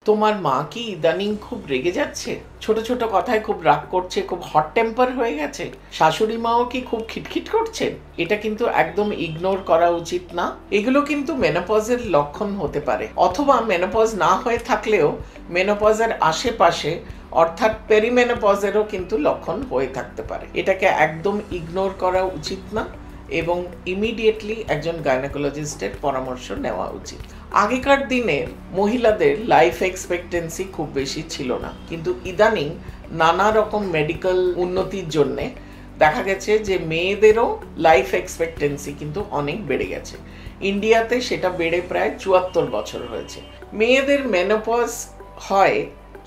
তোমার মা কি ইদানিং খুব রেগে যাচ্ছে? ছোট ছোট কথায় খুব রাগ করছে, খুব হট টেম্পার হয়ে গেছে? শাশুড়ি মাও কি খুব খিটখিট করছেন? এটা কিন্তু একদম ইগনোর করা উচিত না। এগুলো কিন্তু মেনোপজের লক্ষণ হতে পারে, অথবা মেনোপজ না হয়ে থাকলেও মেনোপজের আশেপাশে অর্থাৎ পেরিমেনোপজেরও কিন্তু লক্ষণ হয়ে থাকতে পারে। এটাকে একদম ইগনোর করা উচিত না এবং ইমিডিয়েটলি একজন গাইনোকোলজিস্টের পরামর্শ নেওয়া উচিত। আগেকার দিনে মহিলাদের লাইফ এক্সপেক্টেন্সি খুব বেশি ছিল না, কিন্তু ইদানিং নানা রকম মেডিকেল উন্নতির জন্যে দেখা গেছে যে মেয়েদেরও লাইফ এক্সপেক্টেন্সি কিন্তু অনেক বেড়ে গেছে। ইন্ডিয়াতে সেটা বেড়ে প্রায় ৭৪ বছর হয়েছে। মেয়েদের মেনোপজ হয়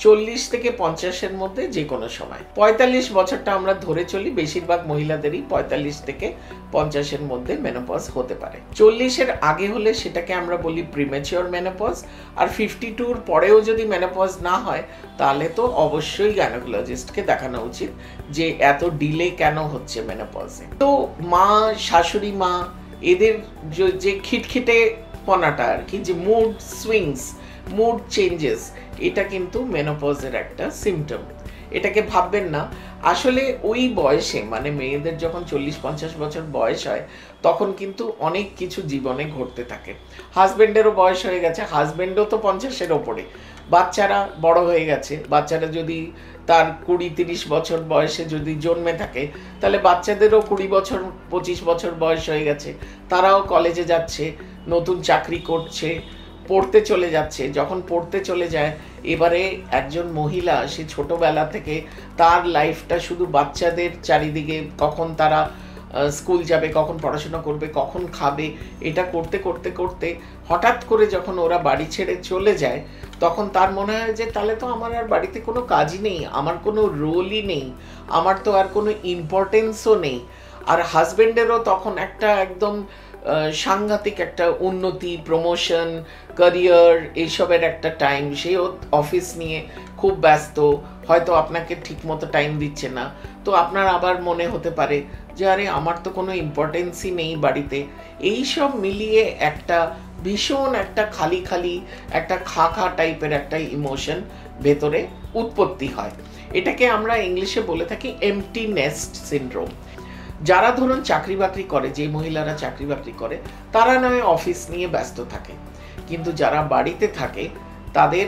৪০ থেকে ৫০-এর মধ্যে যে কোনো সময়। ৪৫ বছরটা আমরা ধরে চলি, বেশিরভাগ মহিলাদেরই ৪৫ থেকে ৫০-এর মধ্যে মেনোপজ হতে পারে। ৪০-এর আগে হলে সেটাকে আমরা বলি প্রিম্যাচিওর মেনোপজ, আর 52-র পরেও যদি মেনোপজ না হয় তাহলে তো অবশ্যই গাইনোকোলজিস্টকে দেখানো উচিত যে এত ডিলে কেন হচ্ছে মেনোপজে। তো মা, শাশুড়ি মা, এদের যে খিটখিটে পনাটা আর কি, যে মুড সুইংস, মুড চেঞ্জেস, এটা কিন্তু মেনোপজের একটা সিমটম। এটাকে ভাববেন না। আসলে ওই বয়সে, মানে মেয়েদের যখন ৪০-৫০ বছর বয়স হয় তখন কিন্তু অনেক কিছু জীবনে ঘটতে থাকে। হাজব্যান্ডেরও বয়স হয়ে গেছে, হাজব্যান্ডও তো ৫০-এর ওপরে। বাচ্চারা বড় হয়ে গেছে, বাচ্চারা যদি তার ২০-৩০ বছর বয়সে যদি জন্মে থাকে তাহলে বাচ্চাদেরও ২০ বছর ২৫ বছর বয়স হয়ে গেছে। তারাও কলেজে যাচ্ছে, নতুন চাকরি করছে, পড়তে চলে যাচ্ছে। যখন পড়তে চলে যায়, এবারে একজন মহিলা সে ছোটবেলা থেকে তার লাইফটা শুধু বাচ্চাদের চারিদিকে, কখন তারা স্কুল যাবে, কখন পড়াশোনা করবে, কখন খাবে, এটা করতে করতে করতে হঠাৎ করে যখন ওরা বাড়ি ছেড়ে চলে যায় তখন তার মনে হয় যে তাহলে তো আমার আর বাড়িতে কোনো কাজই নেই, আমার কোনো রোলই নেই, আমার তো আর কোনো ইম্পর্টেন্সও নেই। আর হাজব্যান্ডেরও তখন একটা একদম সাংঘাতিক একটা উন্নতি, প্রমোশন, ক্যারিয়ার, এইসবের একটা টাইম। সেও অফিস নিয়ে খুব ব্যস্ত, হয়তো আপনাকে ঠিকমতো টাইম দিচ্ছে না। তো আপনার আবার মনে হতে পারে যে আরে আমার তো কোনো ইম্পর্টেন্সই নেই বাড়িতে। এইসব মিলিয়ে একটা ভীষণ একটা খালি খালি, একটা খা খা টাইপের একটা ইমোশন ভেতরে উৎপত্তি হয়। এটাকে আমরা ইংলিশে বলে থাকি এমটি নেস্ট সিনড্রোম। যারা ধরুন চাকরি বাকরি করে, যে মহিলারা চাকরি বাকরি করে তারা নয় অফিস নিয়ে ব্যস্ত থাকে, কিন্তু যারা বাড়িতে থাকে তাদের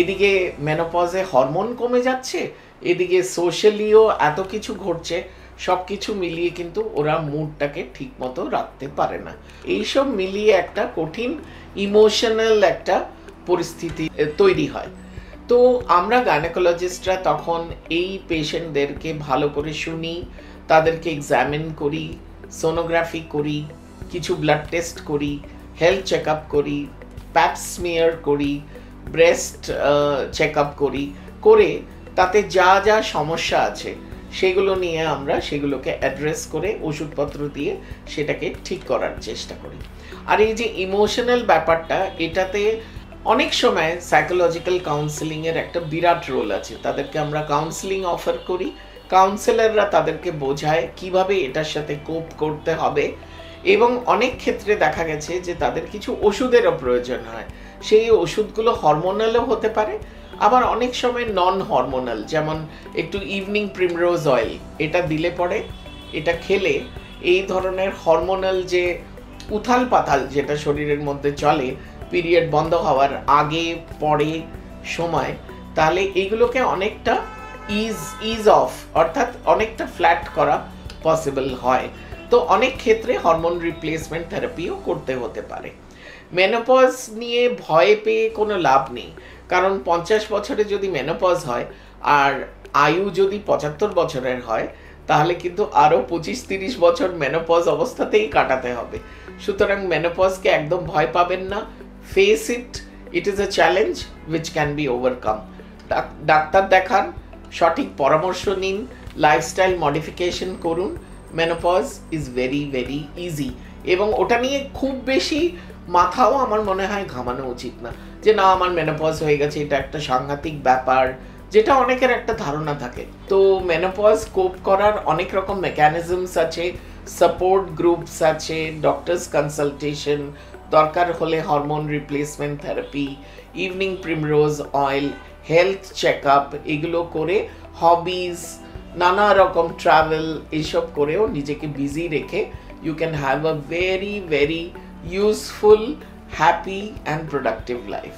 এদিকে মেনোপজে হরমোন কমে যাচ্ছে, এদিকে সোশ্যালিও এত কিছু ঘটছে, সব কিছু মিলিয়ে কিন্তু ওরা মুডটাকে ঠিক মতো রাখতে পারে না। এইসব মিলিয়ে একটা কঠিন ইমোশনাল একটা পরিস্থিতি তৈরি হয়। তো আমরা গাইনোকোলজিস্টরা তখন এই পেশেন্টদেরকে ভালো করে শুনি, তাদেরকে এক্সামিন করি, সোনোগ্রাফি করি, কিছু ব্লাড টেস্ট করি, হেলথ চেক আপ করি, প্যাপ স্মিয়ার করি, ব্রেস্ট চেক আপ করি, করে তাতে যা যা সমস্যা আছে সেগুলো নিয়ে আমরা সেগুলোকে অ্যাড্রেস করে ওষুধপত্র দিয়ে সেটাকে ঠিক করার চেষ্টা করি। আর এই যে ইমোশনাল ব্যাপারটা, এটাতে অনেক সময় সাইকোলজিক্যাল কাউন্সেলিংয়ের একটা বিরাট রোল আছে। তাদেরকে আমরা কাউন্সেলিং অফার করি, কাউন্সেলররা তাদেরকে বোঝায় কিভাবে এটার সাথে কোপ করতে হবে, এবং অনেক ক্ষেত্রে দেখা গেছে যে তাদের কিছু ওষুধেরও প্রয়োজন হয়। সেই ওষুধগুলো হরমোনালও হতে পারে, আবার অনেক সময় নন হরমোনাল, যেমন একটু ইভিনিং প্রিমরোজ অয়েল, এটা দিলে পরে, এটা খেলে এই ধরনের হরমোনাল যে উথাল পাথাল যেটা শরীরের মধ্যে চলে পিরিয়ড বন্ধ হওয়ার আগে পরে সময়, তাহলে এইগুলোকে অনেকটা ইজ অফ, অর্থাৎ অনেকটা ফ্ল্যাট করা পসিবল হয়। তো অনেক ক্ষেত্রে হরমোন রিপ্লেসমেন্ট থেরাপিও করতে হতে পারে। মেনোপজ নিয়ে ভয় পেয়ে কোনো লাভ নেই, কারণ ৫০ বছরে যদি মেনোপজ হয় আর আয়ু যদি ৭৫ বছরের হয় তাহলে কিন্তু আরও ২৫-৩০ বছর মেনোপজ অবস্থাতেই কাটাতে হবে। সুতরাং মেনোপজকে একদম ভয় পাবেন না, face it, it is a challenge which can be overcome. Doctor দেখান, সঠিক পরামর্শ নিন, লাইফস্টাইল মডিফিকেশন করুন। Menopause is very very easy, এবং ওটা নিয়ে খুব বেশি মাথাও আমার মনে হয় ঘামানো উচিত না যে না আমার মেনোপজ হয়ে গেছে, এটা একটা সাংঘাতিক ব্যাপার, যেটা অনেকের একটা ধারণা থাকে। তো মেনোপজ কোপ করার অনেক রকম মেকানিজমস আছে, সাপোর্ট গ্রুপস আছে, ডক্টরস কনসালটেশন, দরকার হলে hormone replacement therapy, evening primrose oil, health check up, এগুলো করে হবিজ, নানা রকম ট্রাভেল, এইসব করেও নিজেকে বিজি রেখে you can have a very very useful, happy and productive life.